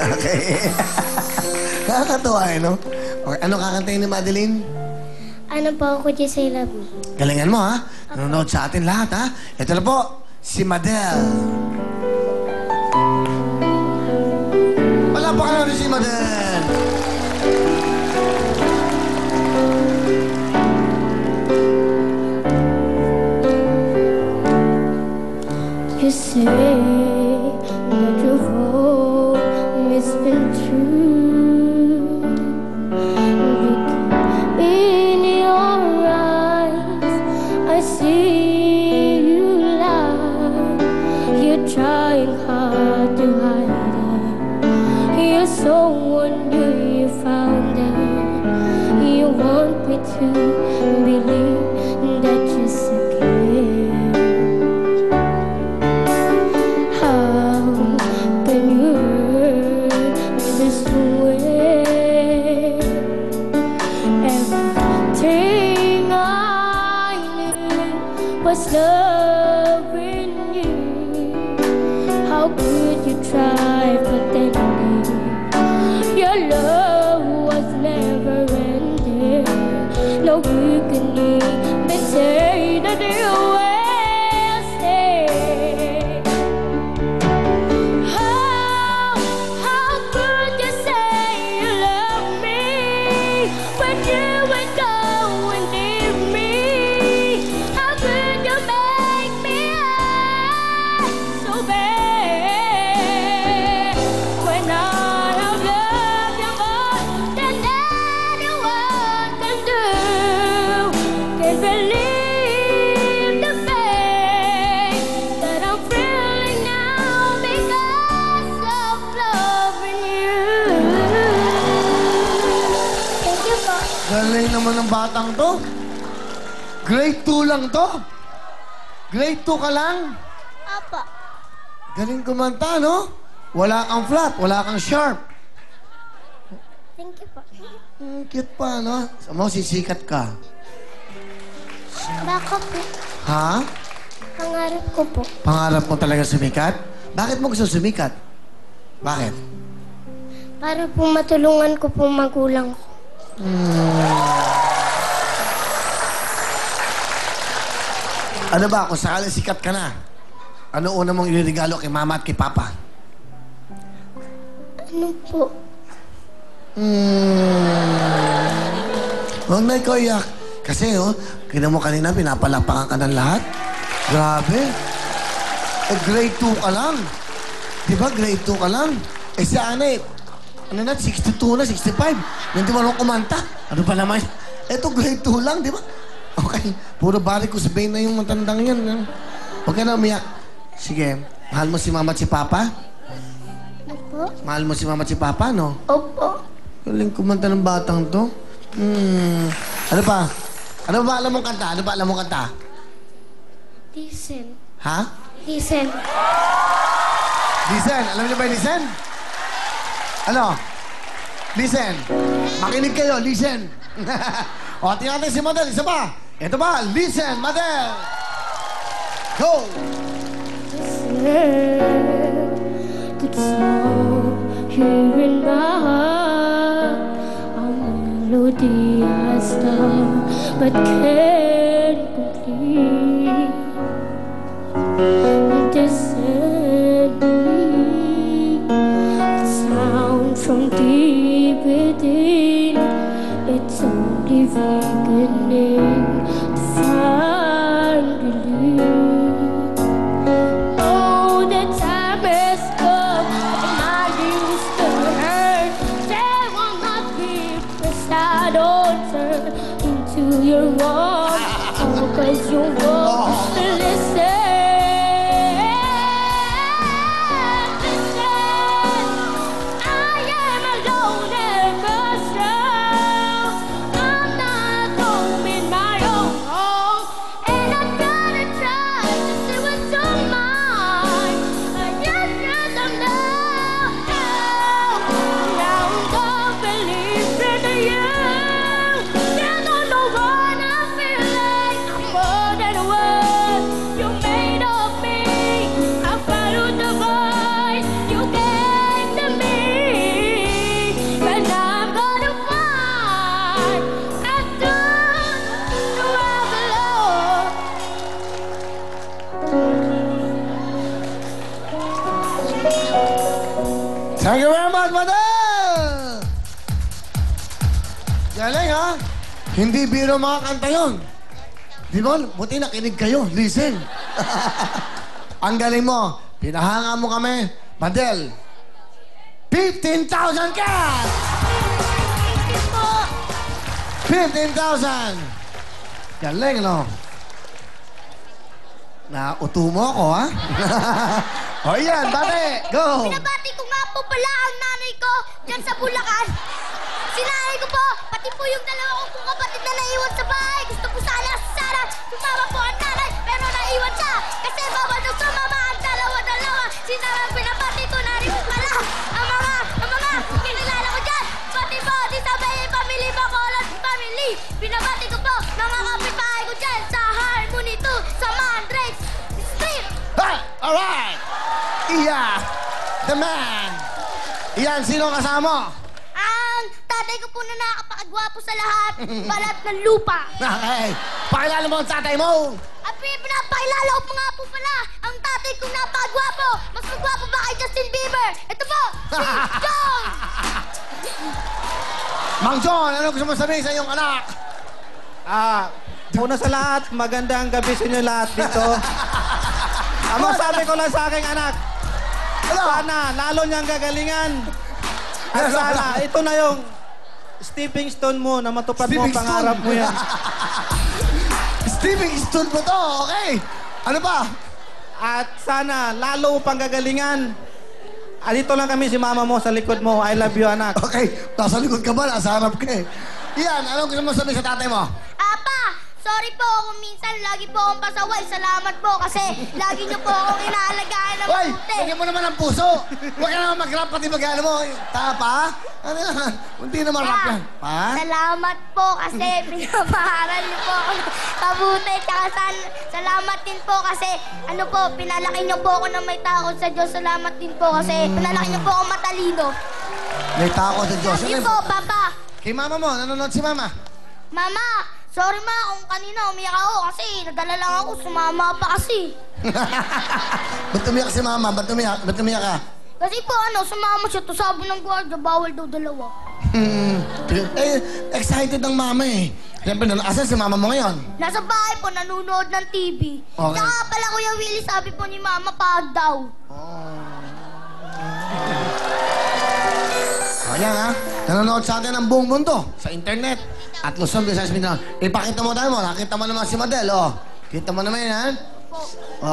Okay. Nakakatuwa eh, no? Okay, ano kakantayin ni Madeline? Ano po ako dyan sa love me? Galingan mo, ha? Nanonood sa atin lahat, ha? Ito na po, si Madel. Wala pa ka natin si Madel. You say that your home has been true. Look in your eyes, I see you lie. You're trying hard to hide it. You're so wonder you found it. You want me to believe that you're scared. Was loving you. How could you try pretending your love was never ending? No, we can even say that you will stay. How could you say you love me when you would go and leave me? Galing naman ng batang to. Grade 2 lang to. Grade 2 ka lang. Apa. Galing kumanta, no? Wala kang flat, wala kang sharp. Thank you po. Cute pa, no? Mo, sisikat ka. Baka po. Ha? Pangarap ko po. Pangarap mo talaga sumikat? Bakit mo gusto sumikat? Bakit? Para po matulungan ko po magulang ko. Ano ba, kung sakali sikat ka na, ano una mong iliregalo kay mama at kay papa? Ano po? Huwag na ikaw iyak. Kasi, kina mo kanina, pinapalapakan ka ng lahat. Grabe. Grade 2 ka lang. Diba, grade 2 ka lang? Si Ana, ano na, 62 na, 65. Hindi mo naman kumanta. Ano ba naman? Eto, grade 2 lang, di ba? Okay, puro varicose vein na yung matandang yan. Huwag ka na umiyak. Sige, mahal mo si mama at si papa? Opo. Mahal mo si mama at si papa, no? Opo. Galing kumanta ng batang to. Ano pa? Ano ba alam mong kanta? Ano ba alam mong kanta? Listen. Ha? Listen. Listen. Alam niyo ba yung listen? Ano? Listen. Makinig kayo. Listen. O, tingnan natin si Madel. Isa ba? Ito ba? Listen, Madel. Go! Good song here in my heart. A melody I start but can't complete. Sound from deep within. It's only beginning to find relief. Oh, the time has come when I used to hurt. There will not be pressed. I don't turn into your wall. Oh, 'cause you won't listen. You're Thank you very much, Madel! Galing, ha? Hindi biro mga kanta yun. Di ba? Buti nakinig kayo. Listen. Ang galing mo. Pinahanga mo kami. Madel, 15,000 cash! 15,000! Galing, no? Nauto mo ako, ha? O yan, bate! Go! Pinabati ko nga po pala ang nanay ko dyan sa Bulacan. Sinanay ko po, pati po yung dalawa kong kapatid na naiwan sa bahay. Gusto po sana si Sarah, sumama po ang nanay, pero naiwan siya. Kasi bawal daw sumama ang dalawa-dalawa. Si Sarah, pinabati ko na rin pala ang mga kinilala ko dyan. Pati po, di sabay family, Bacolod family. Pinabati ko po mga kapitbahay ko dyan sa Harmony 2, sa Mandrake Street. Hey! Alright! Iya! The man! Iyan, sino kasama mo? Ang tatay ko po na nakakapagwapo sa lahat, balat ng lupa. Okay. Pakilala mo ang tatay mo. At pinapakilala ko nga po pala ang tatay kong napakagwapo. Mas magwapo ba kay Justin Bieber? Ito po, si John! Mang John, ano gusto mo sabihin sa iyong anak? Una sa lahat, magandang gabi sa inyo lahat dito. Ang masabi ko lang sa aking anak, Ano? sana lalo niyang gagalingan. At sana, ito na yung stepping stone mo na matupad mo ang pangarap mo yan. Stepping stone mo to, okay? Ano pa? At sana, lalo pang gagalingan. Dito lang kami si mama mo sa likod mo. I love you, anak. Okay, nasa likod ka ba? Nasa harap ka eh. Iyan, ano gusto mo sabihin sa tatay mo? Apa, sorry po kung minsan lagi po akong pasaway. Salamat po kasi lagi niyo po akong inaalagaan ng Hoy, mabuti. lagyan mo naman ang puso. Huwag ka naman mag-rap pati mag-ano mo. Pa? Ano yan? Hindi naman rap yan. Pa? Salamat po kasi pinapaharal niyo po ako kabuti. Tsaka salamat din po kasi ano po, pinalaki niyo po ako na may takot sa Diyos. Salamat din po kasi pinalaki niyo po ako matalino. May tako sa Diyos. Lagi po, Papa. Kay mama mo, nanonood si mama. Mama, sorry ma kung kanina umiyak ako kasi nadala lang ako, sumama pa kasi. Ba't umiyak si mama? Ba't umiyak ka? Kasi po sumama siya to sabi ng gwardiya, bawal daw dalawa. Excited ang mama eh. Siyempre, asan si mama mo ngayon? Nasa bahay po, nanonood ng TV. Okay. Saka pala Kuya Willie, sabi po ni Mama, pag daw. Ayan ha, nanonood sa atin ang buong mundo sa internet at Luzon, Visayas, Mindanao. Ipakita mo tayo mo, nakita mo naman si Madel, oh. Kita mo naman yan, ha?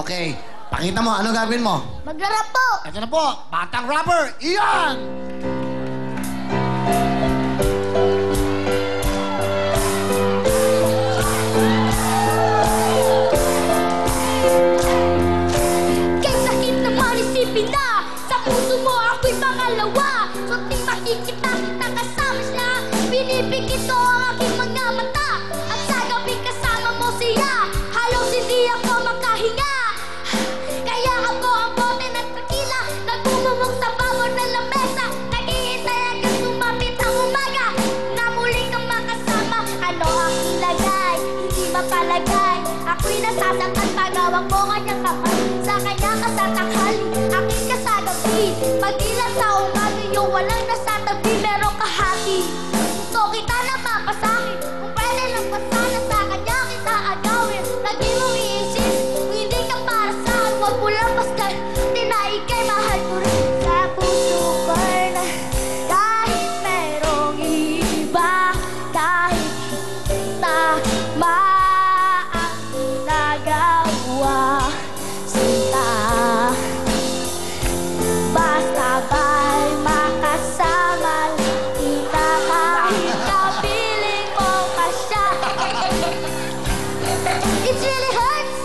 Okay, pakita mo, ano gagawin mo? Magrarap po. Ito na po, batang rapper, Ian! Kay sakit naman isipin na sa puso mo ako'y pangalawa. Sunting makikita kita kasama siya. Pinipikit ko ang aking mga mata. At sa gabi kasama mo siya, halos hindi ako makahinga. Kaya ako ang bote ng tequila, nagmumumog sa bawat na lamesa. Naghihintay hanggang sumapit ang umaga na muli kang makasama. Ano ang ilagay, hindi mapalagay. Ako'y nasasaktan pagawang mo kanyang kapal. Sa kanya ka sa tanghali, aking ka sa gabi. Pag-ilan sa umaga, yung walang nasa tabi, merong kahati. Gusto kita na mapasakit, kung pwede lang pa sana sa kanya kita agawin. Lagi mong iisip, kung hindi ka para sa akin, huwag mo lang basta tinaigay, mahal ko rin sa puso ko na kahit merong iba, kahit tama ang ginagawa, sinta. Basta ba'y makasama kita kahit kapiling mo pa siya. It really hurts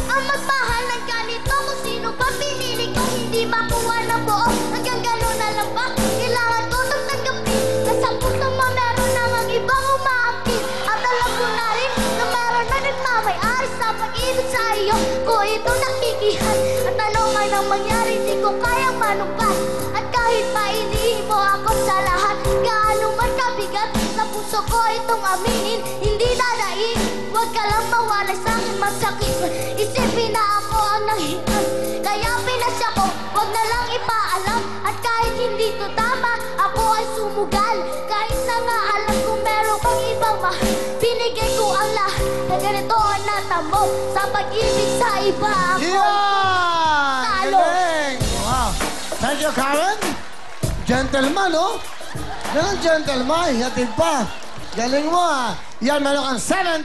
ang magmahal ng ganito. Kung sino ba pinili kong hindi makuha ng buo. Hanggang gano'n na lang ba? Kailangan ko itong tanggapin na sa puso mo meron namang ibang umaakit. At alam ko na rin na meron na nagmamay-ari sa pag-ibig sa iyo. Ko ito nakikihan. At ano man ang mangyari, di ko kayang manumpas. At kahit pa inihin mo ako sa lahat, gaano man kabigat, sa puso ko itong aminin, hindi dadaig. Huwag ka lang mawalay sa akin, masakit. Isipin na ako ang nanghihan. Kaya pinasya ko, huwag na lang ipaalam. At kahit hindi ko alam mo, sa pag-ibig sa iba ako. Yan! Talo. Galing! Wow. Thank you, Karen. Gentleman, oh. Ganun, gentleman. Hatid pa. Galing mo, ah. Yan, meron kang 7,000.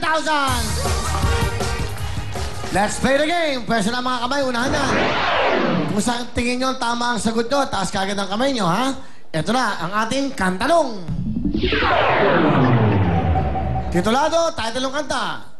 Let's play the game. Pwesa na mga kamay, unahan na. Kung saan tingin nyo tama ang sagot nyo, taas kagad ang kamay nyo, ha? Ito na, ang ating kantanong. Titulado, title ng kanta.